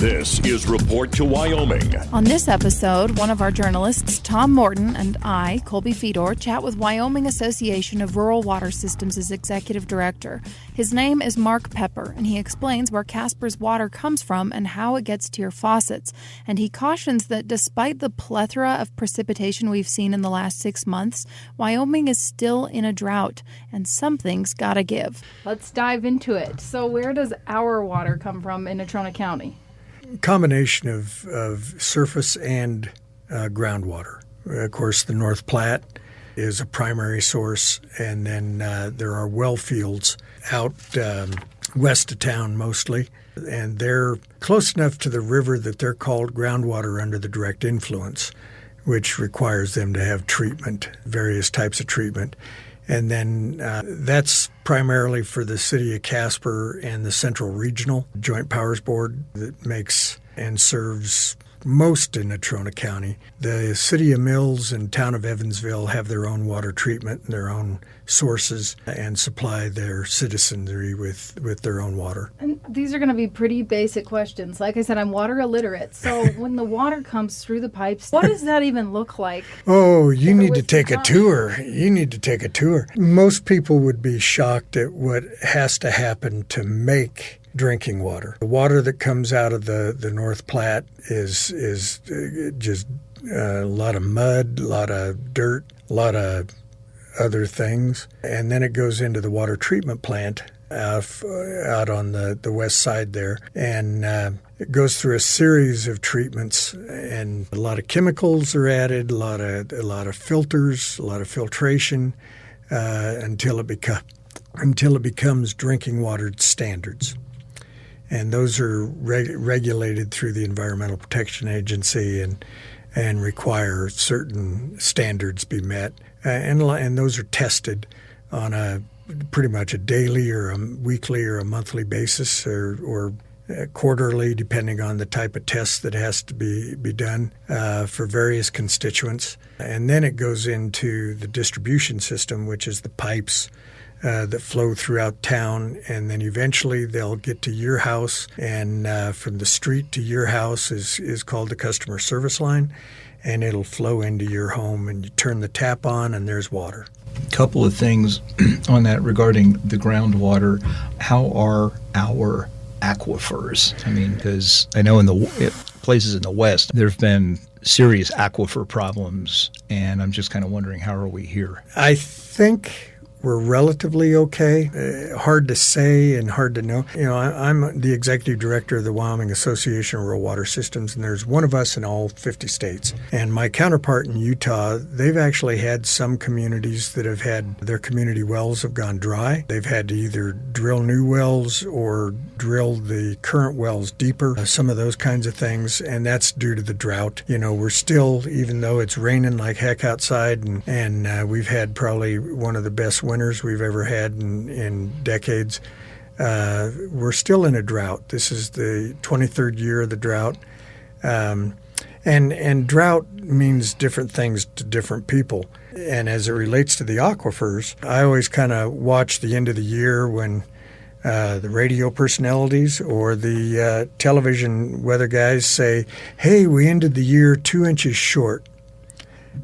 This is Report to Wyoming. On this episode, one of our journalists, Tom Morton, and I, Kolby Fedore, chat with Wyoming Association of Rural Water Systems' executive director. His name is Mark Pepper, and he explains where Casper's water comes from and how it gets to your faucets. And he cautions that despite the plethora of precipitation we've seen in the last 6 months, Wyoming is still in a drought, and something's gotta give. Let's dive into it. So where does our water come from in Natrona County? Combination of surface and groundwater. Of course, the North Platte is a primary source, and then there are well fields out west of town mostly, and they're close enough to the river that they're called groundwater under the direct influence, which requires them to have treatment, various types of treatment. And then that's primarily for the city of Casper and the Central Regional Joint Powers Board that makes and serves most in Natrona County. The city of Mills and town of Evansville have their own water treatment and their own sources and supply their citizenry with their own water. And these are going to be pretty basic questions. Like I said, I'm water illiterate. So when the water comes through the pipes, what does that even look like? Oh, you need to take a tour. You need to take a tour. Most people would be shocked at what has to happen to make drinking water. The water that comes out of the North Platte is just a lot of mud, a lot of dirt, a lot of other things. And then it goes into the water treatment plant out on the west side there. And it goes through a series of treatments, and a lot of chemicals are added, a lot of filters, a lot of filtration, until it becomes drinking water standards. And those are regulated through the Environmental Protection Agency and require certain standards be met. And those are tested on pretty much a daily or a weekly or a monthly basis or quarterly, depending on the type of test that has to be done for various constituents. And then it goes into the distribution system, which is the pipes that flow throughout town, and then eventually they'll get to your house, and from the street to your house is called the customer service line, and it'll flow into your home, and you turn the tap on and there's water. Couple of things on that regarding the groundwater. How are our aquifers? I mean, because I know in the places in the West there have been serious aquifer problems, and I'm just kind of wondering, how are we here? I think we're relatively okay. Hard to say and hard to know. You know, I'm the executive director of the Wyoming Association of Rural Water Systems, and there's one of us in all 50 states. And my counterpart in Utah, they've actually had some communities that have had their community wells have gone dry. They've had to either drill new wells or drill the current wells deeper, some of those kinds of things, and that's due to the drought. You know, we're still, even though it's raining like heck outside, and we've had probably one of the best winters we've ever had in decades, we're still in a drought. This is the 23rd year of the drought. And drought means different things to different people. And as it relates to the aquifers, I always kind of watch the end of the year when the radio personalities or the television weather guys say, hey, we ended the year 2 inches short.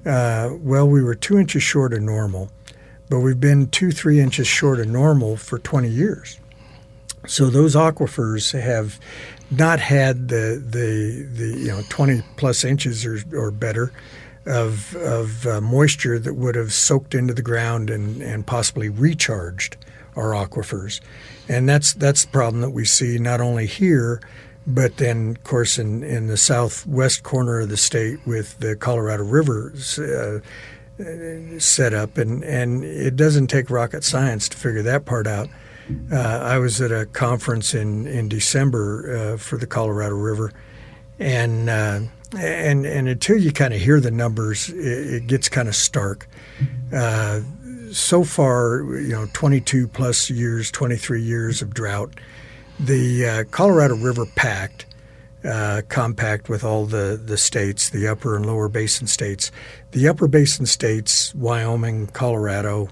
Well, we were 2 inches short of normal, but we've been 2-3 inches short of normal for 20 years. So those aquifers have not had the 20 plus inches or better of moisture that would have soaked into the ground and possibly recharged our aquifers. And that's the problem that we see not only here, but then, of course, in the southwest corner of the state with the Colorado River set up. And it doesn't take rocket science to figure that part out. I was at a conference in December for the Colorado River, and until you kind of hear the numbers, it gets kind of stark. So far, 22 plus years, 23 years of drought. The Colorado River compact with all the states, the upper and lower basin states. The upper basin states, Wyoming, Colorado,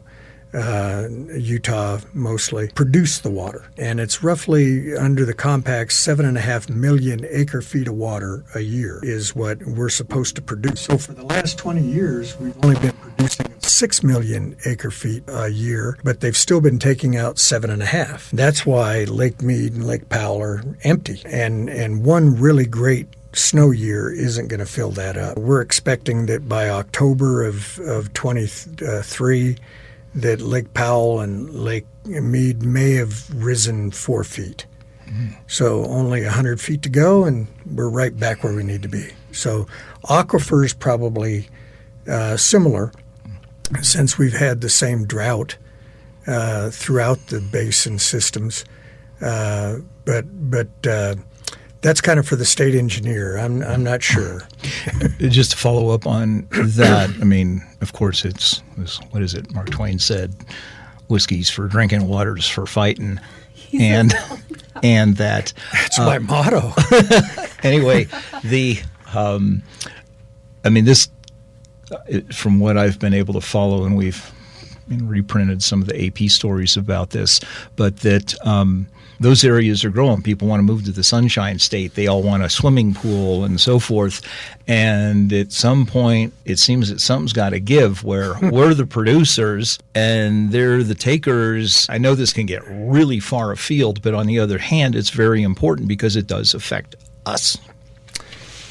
Utah mostly, produce the water. And it's roughly, under the compact, 7.5 million acre feet of water a year is what we're supposed to produce. So for the last 20 years, we've only been producing 6 million acre feet a year, but they've still been taking out 7.5. That's why Lake Mead and Lake Powell are empty. And one really great snow year isn't going to fill that up. We're expecting that by October of 23, that Lake Powell and Lake Mead may have risen 4 feet. So only 100 feet to go, and we're right back where we need to be. So aquifers probably similar, since we've had the same drought throughout the basin systems. But that's kind of for the state engineer. I'm not sure. Just to follow up on that, I mean, of course, it's what is it? Mark Twain said, "Whiskey's for drinking, water's for fighting," and that. That's my motto. Anyway, I mean, this, from what I've been able to follow, and we've reprinted some of the AP stories about this, but that those areas are growing. People want to move to the Sunshine State. They all want a swimming pool and so forth. And at some point, it seems that something's got to give, where we're the producers and they're the takers. I know this can get really far afield, but on the other hand, it's very important because it does affect us.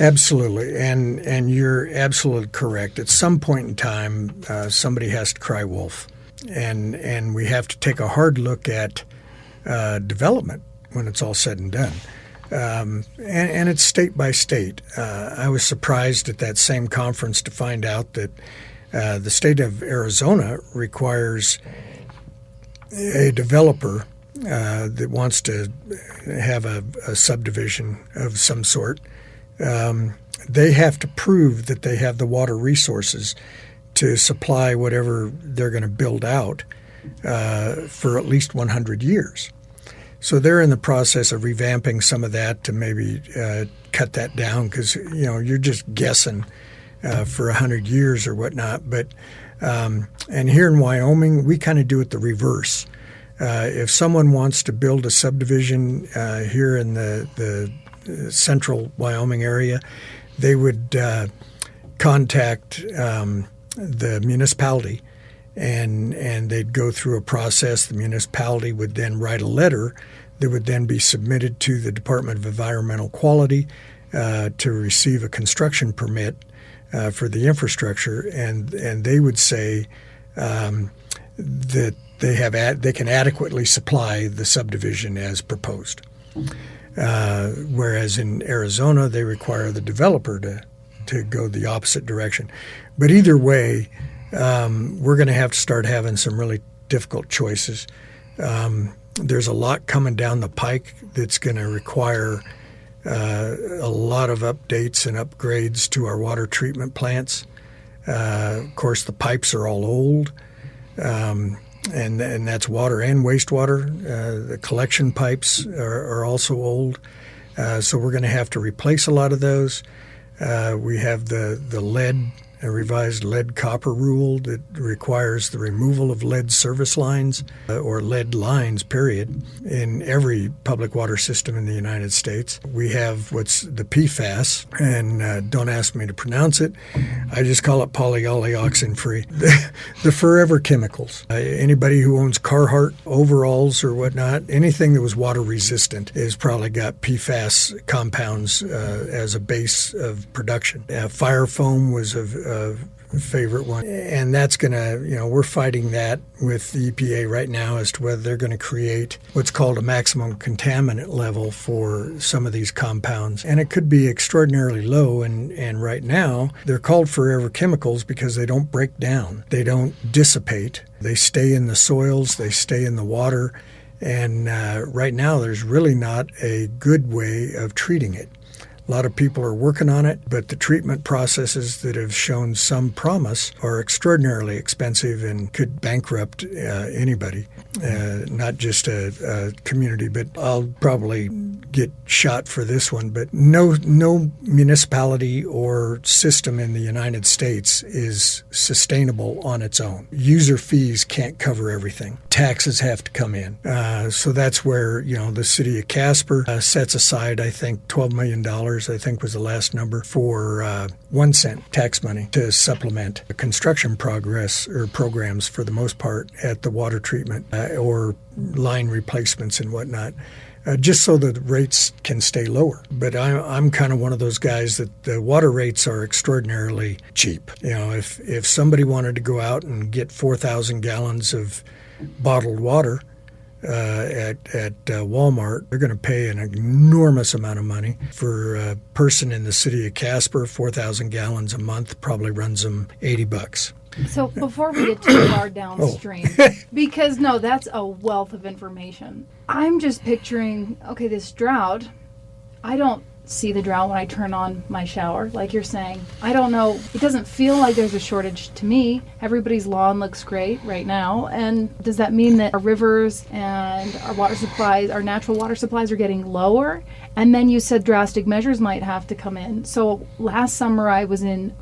Absolutely, and you're absolutely correct. At some point in time, somebody has to cry wolf, and we have to take a hard look at development when it's all said and done. And it's state by state. I was surprised at that same conference to find out that the state of Arizona requires a developer that wants to have a subdivision of some sort. They have to prove that they have the water resources to supply whatever they're going to build out for at least 100 years. So they're in the process of revamping some of that to maybe cut that down, because you're just guessing for 100 years or whatnot. But and here in Wyoming, we kind of do it the reverse. If someone wants to build a subdivision here in the central Wyoming area, they would contact the municipality, and they'd go through a process. The municipality would then write a letter that would then be submitted to the Department of Environmental Quality to receive a construction permit for the infrastructure, and they would say that they can adequately supply the subdivision as proposed. Whereas in Arizona, they require the developer to go the opposite direction. But either way, we're going to have to start having some really difficult choices. There's a lot coming down the pike that's going to require a lot of updates and upgrades to our water treatment plants. Of course, the pipes are all old, and that's water and wastewater. The collection pipes are also old, so we're going to have to replace a lot of those. We have the lead, a revised lead copper rule that requires the removal of lead service lines or lead lines, period, in every public water system in the United States. We have what's the PFAS, and don't ask me to pronounce it. I just call it polyoxygen-free. The forever chemicals. Anybody who owns Carhartt overalls or whatnot, anything that was water resistant has probably got PFAS compounds as a base of production. Fire foam was a favorite one, and that's going to, we're fighting that with the EPA right now as to whether they're going to create what's called a maximum contaminant level for some of these compounds, and it could be extraordinarily low, and right now they're called forever chemicals because they don't break down, they don't dissipate, they stay in the soils, they stay in the water, and right now there's really not a good way of treating it. A lot of people are working on it, but the treatment processes that have shown some promise are extraordinarily expensive and could bankrupt anybody, not just a community. But I'll probably get shot for this one, but no municipality or system in the United States is sustainable on its own. User fees can't cover everything. Taxes have to come in. So that's where, the city of Casper sets aside, I think, $12 million, I think was the last number, for 1 cent tax money to supplement construction programs for the most part at the water treatment or line replacements and whatnot. Just so the rates can stay lower. But I'm kind of one of those guys that the water rates are extraordinarily cheap. If somebody wanted to go out and get 4,000 gallons of bottled water at Walmart, they're going to pay an enormous amount of money. For a person in the city of Casper, 4,000 gallons a month probably runs them $80. So before we get too far downstream, because that's a wealth of information. I'm just picturing, this drought. I don't see the drought when I turn on my shower, like you're saying. I don't know. It doesn't feel like there's a shortage to me. Everybody's lawn looks great right now. And does that mean that our rivers and our water supplies, our natural water supplies are getting lower? And then you said drastic measures might have to come in. So last summer I was in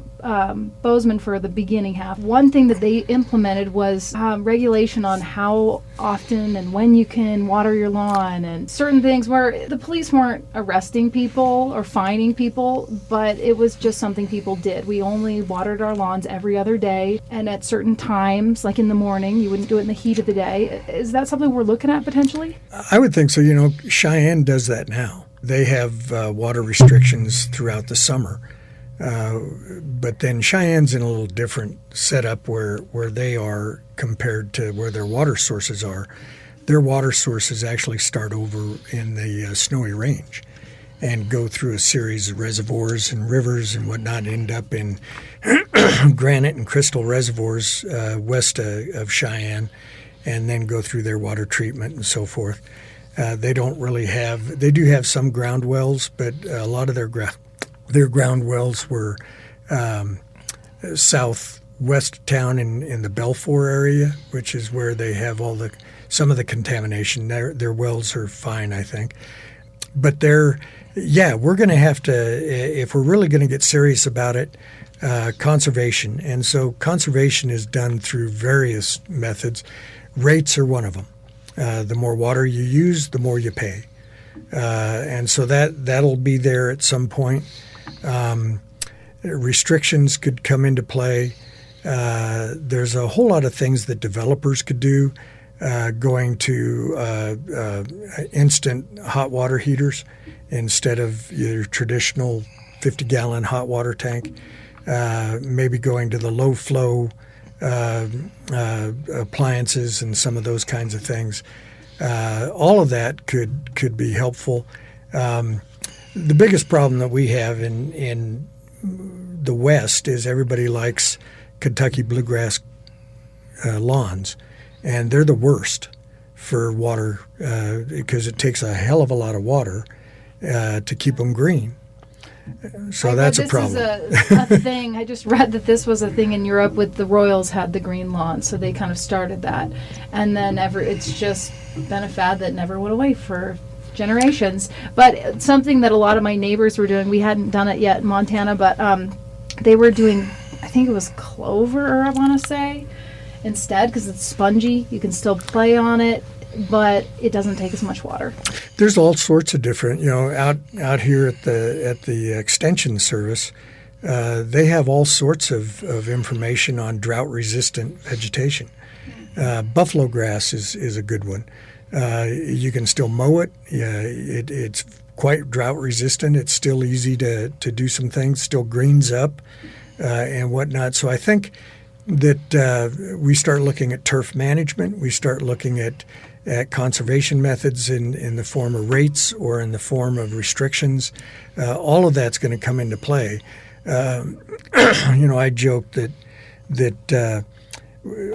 Bozeman for the beginning half. One thing that they implemented was regulation on how often and when you can water your lawn, and certain things where the police weren't arresting people or fining people, but it was just something people did. We only watered our lawns every other day and at certain times, like in the morning. You wouldn't do it in the heat of the day. Is that something we're looking at potentially? I would think so. Cheyenne does that now. They have water restrictions throughout the summer. But then Cheyenne's in a little different setup where they are compared to where their water sources are. Their water sources actually start over in the Snowy Range and go through a series of reservoirs and rivers and whatnot, end up in granite and crystal reservoirs west of Cheyenne, and then go through their water treatment and so forth. They do have some ground wells, but a lot of their ground wells were southwest town in the Belfour area, which is where they have some of the contamination. Their wells are fine, I think. But we're going to have to, if we're really going to get serious about it, conservation. And so conservation is done through various methods. Rates are one of them. The more water you use, the more you pay. And so that'll be there at some point. Restrictions could come into play. There's a whole lot of things that developers could do, going to instant hot water heaters instead of your traditional 50-gallon hot water tank, maybe going to the low-flow appliances and some of those kinds of things. All of that could be helpful. The biggest problem that we have in the West is everybody likes Kentucky bluegrass lawns, and they're the worst for water because it takes a hell of a lot of water to keep them green. So that's a problem. This is a thing. I just read that this was a thing in Europe with the Royals had the green lawn, so they kind of started that. And then it's just been a fad that never went away for generations. But something that a lot of my neighbors were doing, we hadn't done it yet in Montana, but they were doing, I think it was clover, I want to say, instead, because it's spongy. You can still play on it, but it doesn't take as much water. There's all sorts of different, out here at the Extension Service, they have all sorts of information on drought-resistant vegetation. Buffalo grass is a good one. You can still mow it. It's quite drought-resistant. It's still easy to do some things, still greens up and whatnot. So I think that we start looking at turf management. We start looking at conservation methods in the form of rates or in the form of restrictions. All of that's going to come into play. I joke that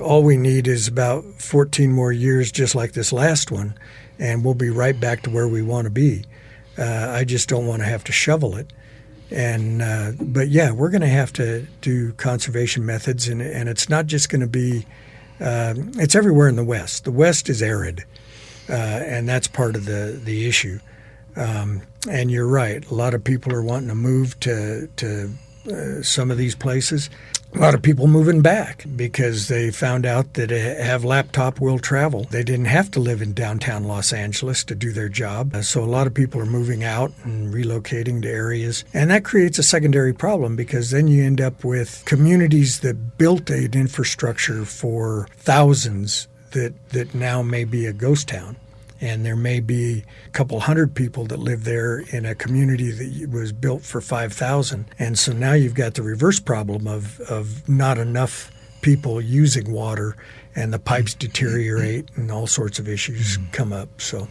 all we need is about 14 more years just like this last one, and we'll be right back to where we want to be. I just don't want to have to shovel it. But we're going to have to do conservation methods, and it's not just going to be it's everywhere in the West. The West is arid, and that's part of the issue. And you're right. A lot of people are wanting to move to some of these places. A lot of people moving back because they found out that have laptop will travel. They didn't have to live in downtown Los Angeles to do their job. So a lot of people are moving out and relocating to areas. And that creates a secondary problem because then you end up with communities that built an infrastructure for thousands that now may be a ghost town. And there may be a couple hundred people that live there in a community that was built for 5,000. And so now you've got the reverse problem of not enough people using water, and the pipes deteriorate and all sorts of issues come up. So,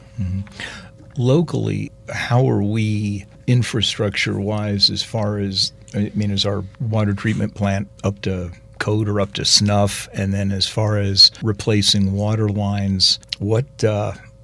locally, how are we infrastructure-wise as far as, is our water treatment plant up to code or up to snuff? And then as far as replacing water lines,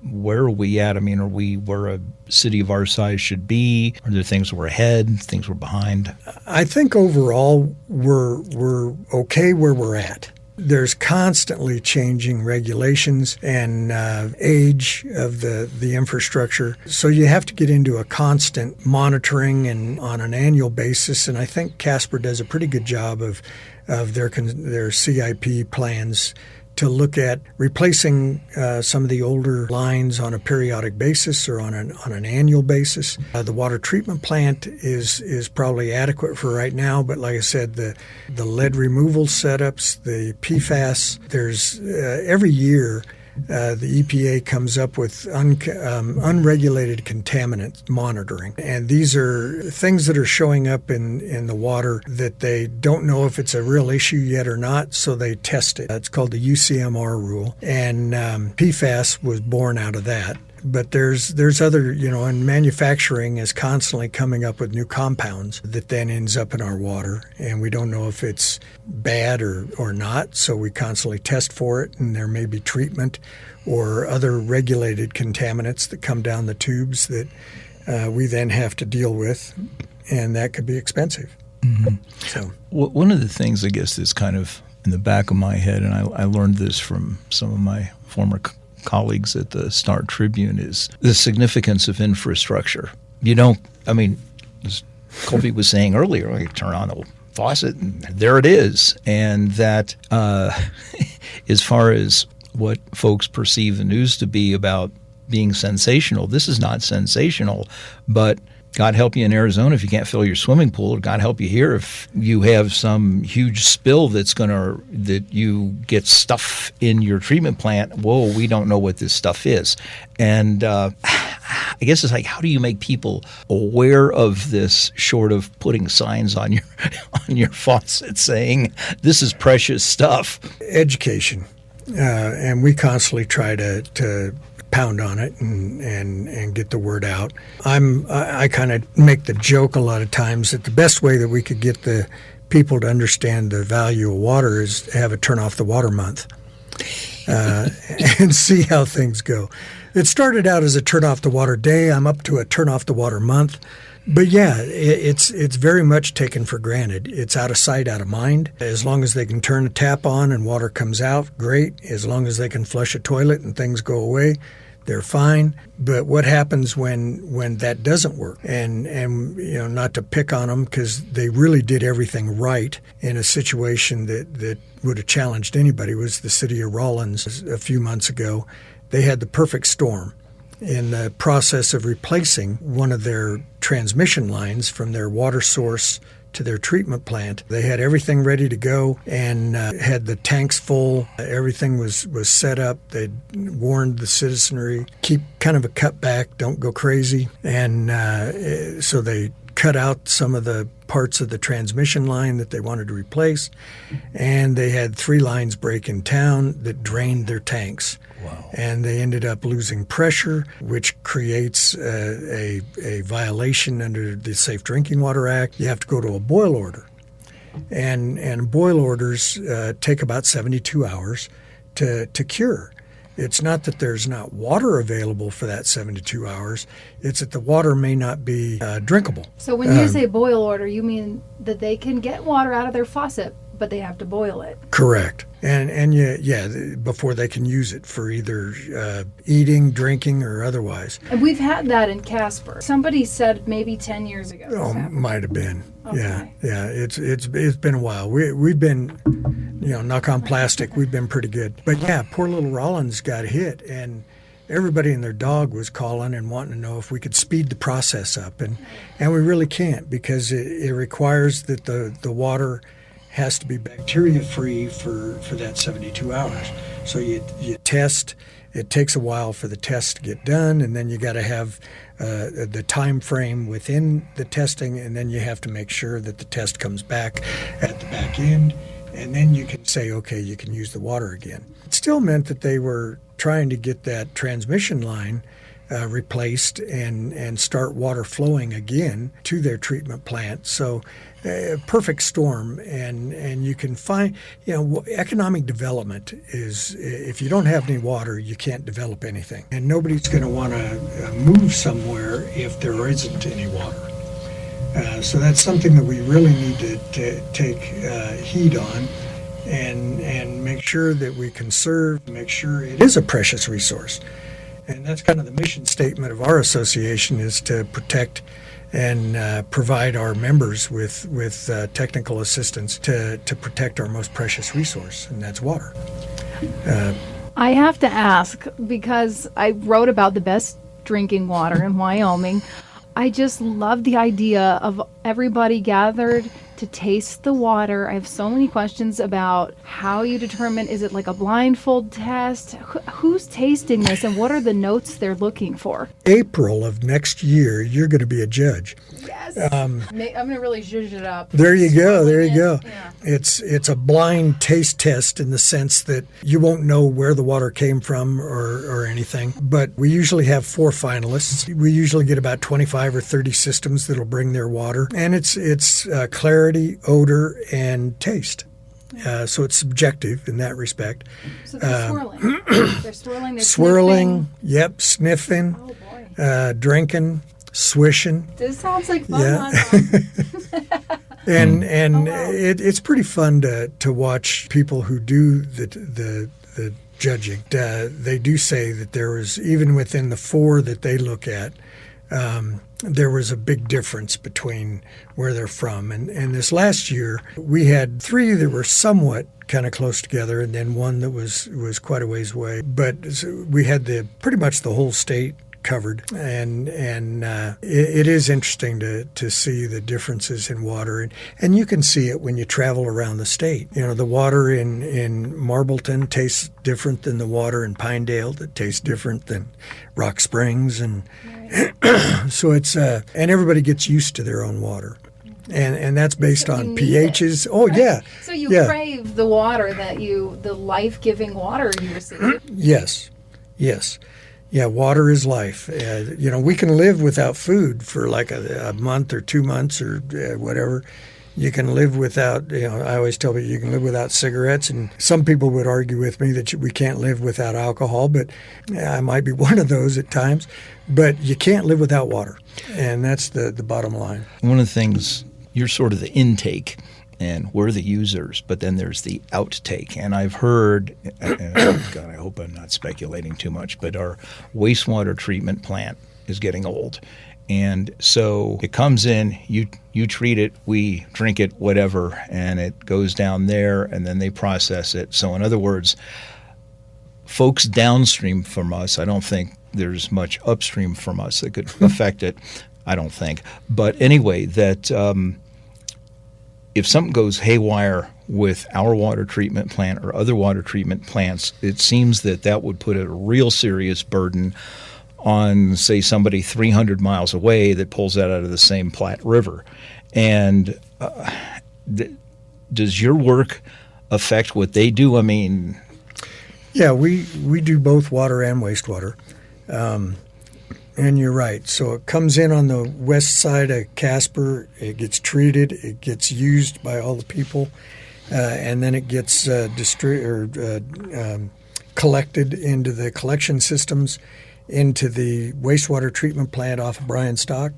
where are we at? Are we where a city of our size should be? Are there things we're ahead, things we're behind? I think overall we're okay where we're at. There's constantly changing regulations and age of the infrastructure. So you have to get into a constant monitoring and on an annual basis. And I think Casper does a pretty good job of their CIP plans to look at replacing some of the older lines on a periodic basis or on an annual basis. The water treatment plant is probably adequate for right now, but like I said, the lead removal setups, the PFAS, there's every year the EPA comes up with unregulated contaminant monitoring. And these are things that are showing up in the water that they don't know if it's a real issue yet or not, so they test it. It's called the UCMR rule. And PFAS was born out of that. But there's other, and manufacturing is constantly coming up with new compounds that then ends up in our water. And we don't know if it's bad or not, so we constantly test for it. And there may be treatment or other regulated contaminants that come down the tubes that we then have to deal with, and that could be expensive. Mm-hmm. So one of the things, I guess, that's kind of in the back of my head, and I learned this from some of my former colleagues at the Star Tribune, is the significance of infrastructure. As Kolby was saying earlier, you turn on the faucet and there it is. And that as far as what folks perceive the news to be about being sensational, this is not sensational, but God help you in Arizona if you can't fill your swimming pool, or God help you here if you have some huge spill that you get stuff in your treatment plant. Whoa, we don't know what this stuff is. And I guess it's like, how do you make people aware of this short of putting signs on your faucet saying this is precious stuff? Education. And we constantly try to pound on it and get the word out. I kind of make the joke a lot of times that the best way that we could get the people to understand the value of water is to have a turn off the water month and see how things go. It started out as a turn off the water day. I'm up to a turn off the water month. But yeah, it's very much taken for granted. It's out of sight, out of mind. As long as they can turn a tap on and water comes out, great. As long as they can flush a toilet and things go away, they're fine. But what happens when that doesn't work? And not to pick on them because they really did everything right in a situation that would have challenged anybody, was the city of Rawlins a few months ago. They had the perfect storm. In the process of replacing one of their transmission lines from their water source to their treatment plant, they had everything ready to go and had the tanks full. Everything was set up. They warned the citizenry, keep kind of a cutback, don't go crazy. And so they cut out some of the parts of the transmission line that they wanted to replace. And they had 3 lines break in town that drained their tanks. Wow. And they ended up losing pressure, which creates a violation under the Safe Drinking Water Act. You have to go to a boil order. And boil orders take about 72 hours to cure. It's not that there's not water available for that 72 hours. It's that the water may not be drinkable. So when you say boil order, you mean that they can get water out of their faucet, but they have to boil it. Correct. And before they can use it for either eating, drinking, or otherwise. And we've had that in Casper. Somebody said maybe 10 years ago. Oh, might have been. Okay. Yeah. It's been a while. We've been, knock on plastic. We've been pretty good. But yeah, poor little Rollins got hit, and everybody and their dog was calling and wanting to know if we could speed the process up, and we really can't, because it requires that the water has to be bacteria free for that 72 hours. So you test. It takes a while for the test to get done, and then you got to have the time frame within the testing, and then you have to make sure that the test comes back at the back end, and then you can say, okay, you can use the water again. It still meant that they were trying to get that transmission line replaced and start water flowing again to their treatment plant. So perfect storm, and you can find, economic development is, if you don't have any water, you can't develop anything. And nobody's going to want to move somewhere if there isn't any water. So that's something that we really need to take heed on and make sure that we conserve, make sure it is a precious resource. And that's kind of the mission statement of our association, is to protect and provide our members with technical assistance to protect our most precious resource, and that's water. I have to ask, because I wrote about the best drinking water in Wyoming. I just love the idea of everybody gathered to taste the water. I have so many questions about how you determine, is it like a blindfold test? Who's tasting this, and what are the notes they're looking for? April of next year, you're going to be a judge. Yes. I'm going to really zhuzh it up. There you go. Yeah. It's a blind taste test in the sense that you won't know where the water came from or anything. But we usually have 4 finalists. We usually get about 25 or 30 systems that'll bring their water. And it's clarity, odor, and taste. So it's subjective in that respect. So they're swirling. They're swirling. They're swirling. Sniffing. Yep, sniffing. Oh, boy. Drinking, swishing. This sounds like fun. Yeah. And it's pretty fun to watch people who do the judging. They do say that there was, even within the 4 that they look at, there was a big difference between where they're from. And this last year, we had 3 that were somewhat kind of close together, and then 1 that was quite a ways away. But we had pretty much the whole state covered, and it is interesting to see the differences in water, and you can see it when you travel around the state. The water in Marbleton tastes different than the water in Pinedale, that tastes different than Rock Springs, and so it's and everybody gets used to their own water. And that's based on pHs. Oh, right? Yeah. So you crave the water the life-giving water you receive. Yes. Yeah, water is life. We can live without food for like a month or 2 months or whatever. You can live without, I always tell people you can live without cigarettes. And some people would argue with me that we can't live without alcohol, but I might be one of those at times. But you can't live without water. And that's the bottom line. One of the things, you're sort of the intake, and we're the users, but then there's the outtake. And I've heard, and God, I hope I'm not speculating too much, but our wastewater treatment plant is getting old. And so it comes in, you treat it, we drink it, whatever, and it goes down there, and then they process it. So in other words, folks downstream from us, I don't think there's much upstream from us that could affect it, I don't think. But anyway, that if something goes haywire with our water treatment plant or other water treatment plants, it seems that would put a real serious burden on, say, somebody 300 miles away that pulls that out of the same Platte River. And does your work affect what they do? I mean... Yeah, we do both water and wastewater. And you're right. So it comes in on the west side of Casper. It gets treated. It gets used by all the people. And then it gets collected into the collection systems, into the wastewater treatment plant off of Bryan Stock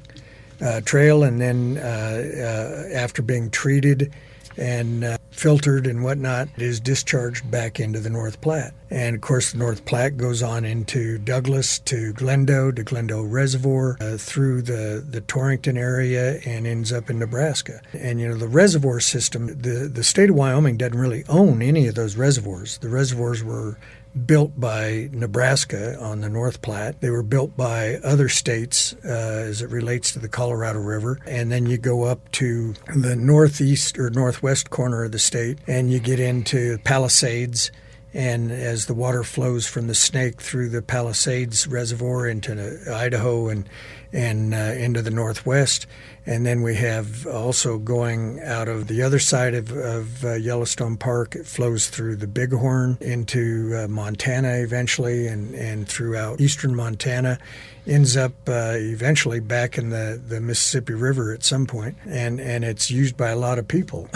Trail. And then after being treated and filtered and whatnot, it is discharged back into the North Platte. And of course, the North Platte goes on into Douglas to Glendo Reservoir, through the Torrington area, and ends up in Nebraska. And the reservoir system, the state of Wyoming doesn't really own any of those reservoirs. The reservoirs were built by Nebraska on the North Platte. They were built by other states as it relates to the Colorado River. And then you go up to the northeast or northwest corner of the state, and you get into Palisades. And as the water flows from the Snake through the Palisades Reservoir into Idaho and into the northwest, and then we have also going out of the other side of Yellowstone Park, it flows through the Bighorn into Montana eventually, and throughout eastern Montana, ends up eventually back in the Mississippi River at some point, and it's used by a lot of people.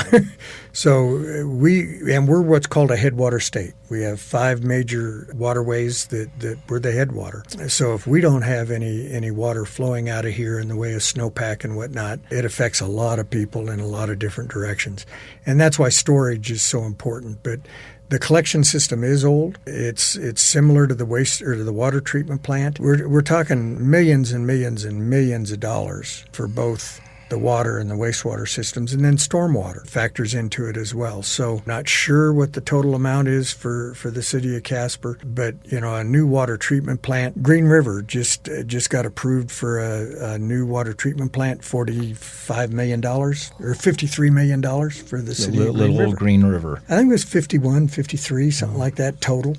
So we're what's called a headwater state. We have 5 major waterways that we're the headwater. So if we don't have any water flowing out of here in the way of snowpack and whatnot, it affects a lot of people in a lot of different directions. And that's why storage is so important. But the collection system is old. It's similar to the waste or to the water treatment plant. We're talking millions and millions and millions of dollars for both the water and the wastewater systems, and then stormwater factors into it as well. So not sure what the total amount is for the city of Casper, but a new water treatment plant. Green River just got approved for a new water treatment plant, $45 million or $53 million for the city of Green River. Little Green River. I think it was 51, 53, something like that total.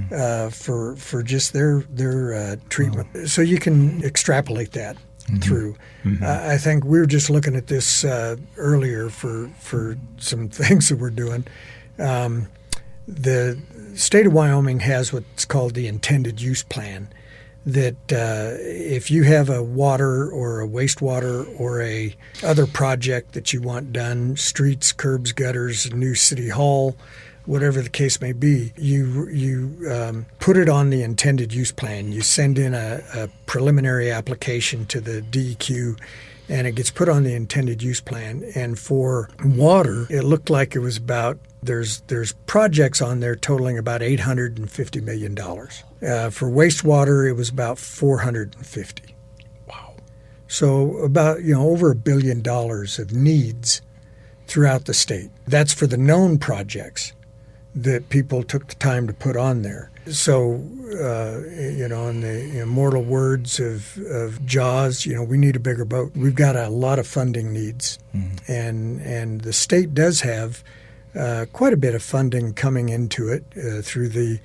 For just their treatment. So you can extrapolate that through. I think we were just looking at this earlier for some things that we're doing. The state of Wyoming has what's called the intended use plan, that if you have a water or a wastewater or a other project that you want done, streets, curbs, gutters, new city hall, whatever the case may be, you put it on the intended use plan. You send in a preliminary application to the DEQ, and it gets put on the intended use plan. And for water, it looked like it was about, there's projects on there totaling about $850 million. For wastewater, it was about $450. Wow. So about over $1 billion of needs throughout the state. That's for the known projects that people took the time to put on there. So, in the immortal words of Jaws, we need a bigger boat. We've got a lot of funding needs, and the state does have quite a bit of funding coming into it through the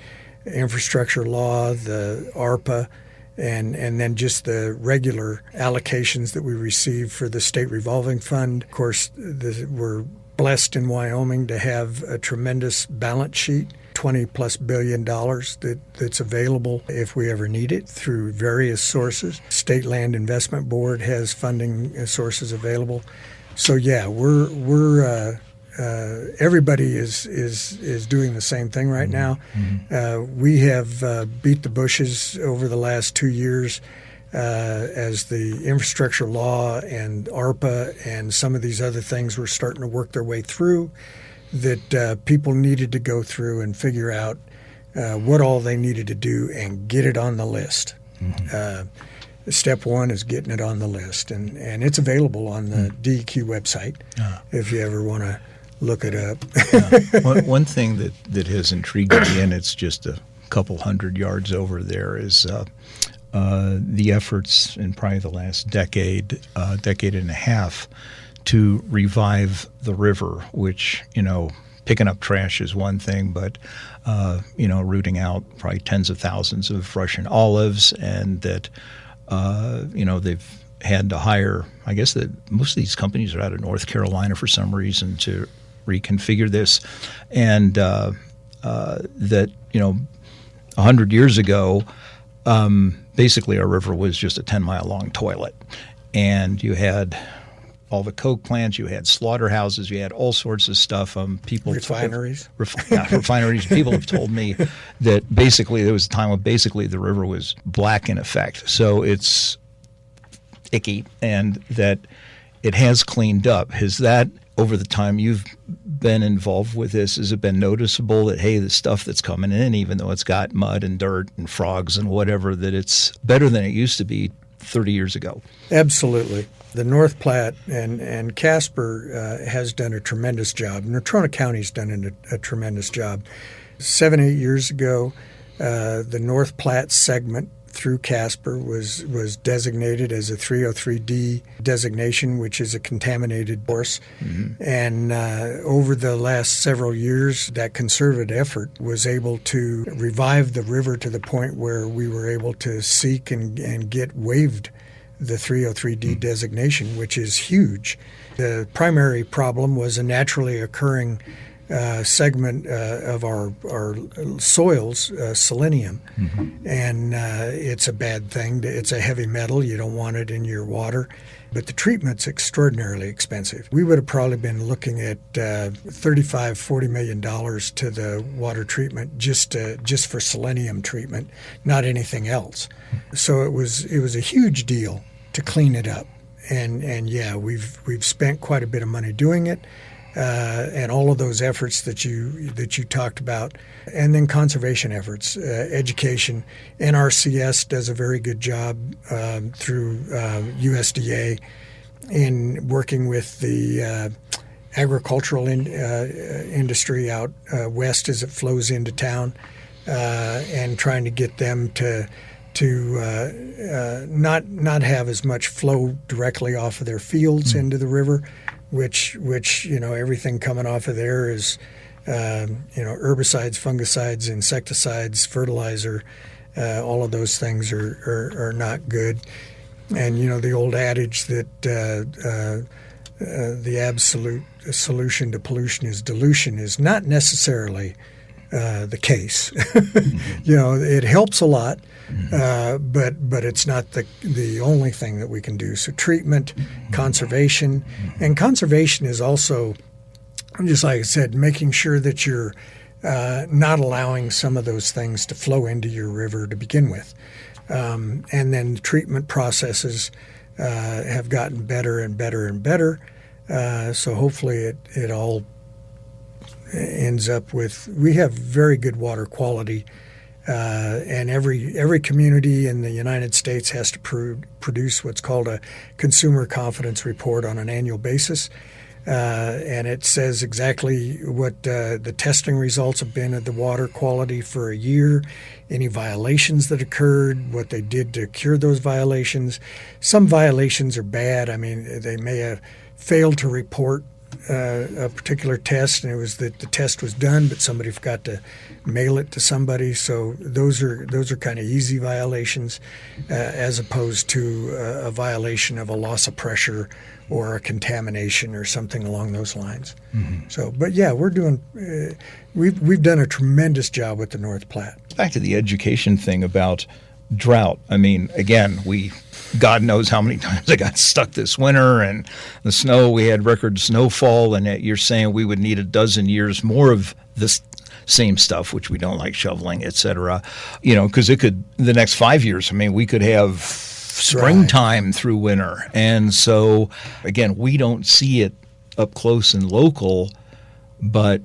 infrastructure law, the ARPA, and then just the regular allocations that we receive for the state revolving fund. Of course, we're blessed in Wyoming to have a tremendous balance sheet, $20+ billion that's available if we ever need it through various sources. State Land Investment Board has funding sources available. So yeah, we're everybody is doing the same thing right now. We have beat the bushes over the last 2 years as the infrastructure law and ARPA and some of these other things were starting to work their way through, that people needed to go through and figure out what all they needed to do and get it on the list. Step one is getting it on the list, and it's available on the DEQ website if you ever want to look it up. One thing that has intrigued me, and it's just a couple hundred yards over there, is the efforts in probably the last decade and a half to revive the river, which, picking up trash is one thing, but, rooting out probably tens of thousands of Russian olives, and that, they've had to hire, I guess that most of these companies are out of North Carolina for some reason to reconfigure this. And that, 100 years ago, basically our river was just a 10-mile long toilet. And you had all the coke plants, you had slaughterhouses, you had all sorts of stuff. Refineries. Refineries. People have told me that basically there was a time when basically the river was black in effect. So it's icky, and that it has cleaned up. Has that over the time you've been involved with this, has it been noticeable that, hey, the stuff that's coming in, even though it's got mud and dirt and frogs and whatever, that it's better than it used to be 30 years ago? Absolutely. The North Platte and Casper has done a tremendous job. Natrona County's done a tremendous job. 7-8 years ago, the North Platte segment through Casper was designated as a 303D designation, which is a contaminated source. Mm-hmm. And over the last several years, that concerted effort was able to revive the river to the point where we were able to seek and get waived the 303D designation, which is huge. The primary problem was a naturally occurring segment of our soils, selenium. Mm-hmm. And it's a bad thing. It's a heavy metal. You don't want it in your water. But the treatment's extraordinarily expensive. We would have probably been looking at $35-40 million to the water treatment just for selenium treatment, not anything else. So it was a huge deal to clean it up. And yeah, we've spent quite a bit of money doing it. And all of those efforts that you talked about, and then conservation efforts, education. NRCS does a very good job through USDA in working with the agricultural industry out west as it flows into town, and trying to get them to not have as much flow directly off of their fields into the river. Which everything coming off of there is herbicides, fungicides, insecticides, fertilizer. All of those things are not good. And the old adage that the absolute solution to pollution is dilution is not necessarily the case. It helps a lot, but it's not the only thing that we can do. So treatment, conservation, and conservation is also, just like I said, making sure that you're not allowing some of those things to flow into your river to begin with. And then the treatment processes have gotten better and better and better. So hopefully it all ends up with, we have very good water quality, and every community in the United States has to produce what's called a consumer confidence report on an annual basis, and it says exactly what the testing results have been of the water quality for a year, any violations that occurred, what they did to cure those violations. Some violations are bad. I mean, they may have failed to report a particular test, and it was that the test was done, but somebody forgot to mail it to somebody. So those are kind of easy violations, as opposed to a violation of a loss of pressure or a contamination or something along those lines. Mm-hmm. So, but yeah, we're doing. We've done a tremendous job with the North Platte. Back to the education thing about drought. I mean, again, God knows how many times I got stuck this winter, and the snow, we had record snowfall, and yet you're saying we would need a dozen years more of this same stuff, which we don't like shoveling, et cetera, because it could, the next 5 years, I mean, we could have springtime through winter. And so, again, we don't see it up close and local, but,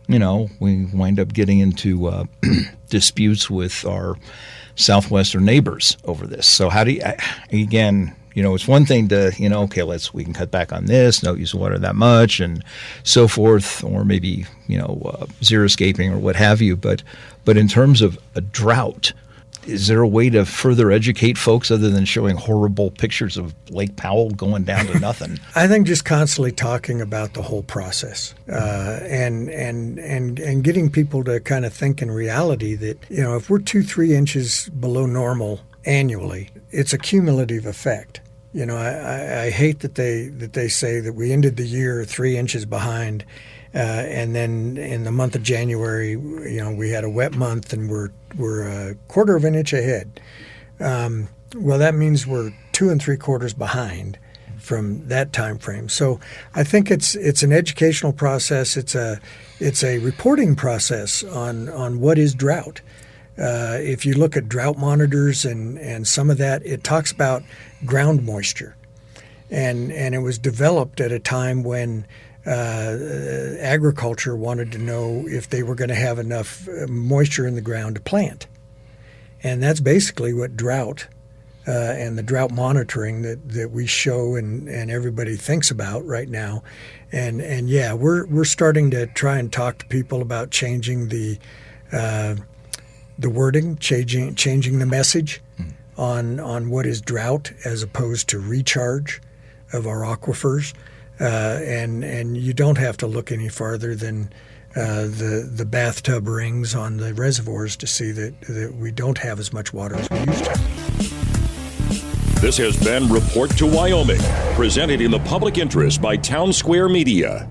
we wind up getting into disputes with our southwestern neighbors over this. So how do you, again, it's one thing to, okay, we can cut back on this, don't use water that much and so forth, or maybe, zero escaping or what have you. But in terms of a drought, is there a way to further educate folks other than showing horrible pictures of Lake Powell going down to nothing? I think just constantly talking about the whole process, and getting people to kind of think in reality that, if we're 2-3 inches below normal annually, it's a cumulative effect. I hate that they say that we ended the year 3 inches behind, and then in the month of January, we had a wet month and we're a quarter of an inch ahead. Well, that means we're 2 3/4 behind from that time frame. So I think it's an educational process. It's a reporting process on what is drought. If you look at drought monitors and some of that, it talks about ground moisture, and it was developed at a time when agriculture wanted to know if they were going to have enough moisture in the ground to plant. And that's basically what drought and the drought monitoring that we show and everybody thinks about right now. And yeah, we're starting to try and talk to people about changing the wording, changing the message on what is drought as opposed to recharge of our aquifers. And you don't have to look any farther than the bathtub rings on the reservoirs to see that we don't have as much water as we used to. This has been Report to Wyoming, presented in the public interest by Town Square Media.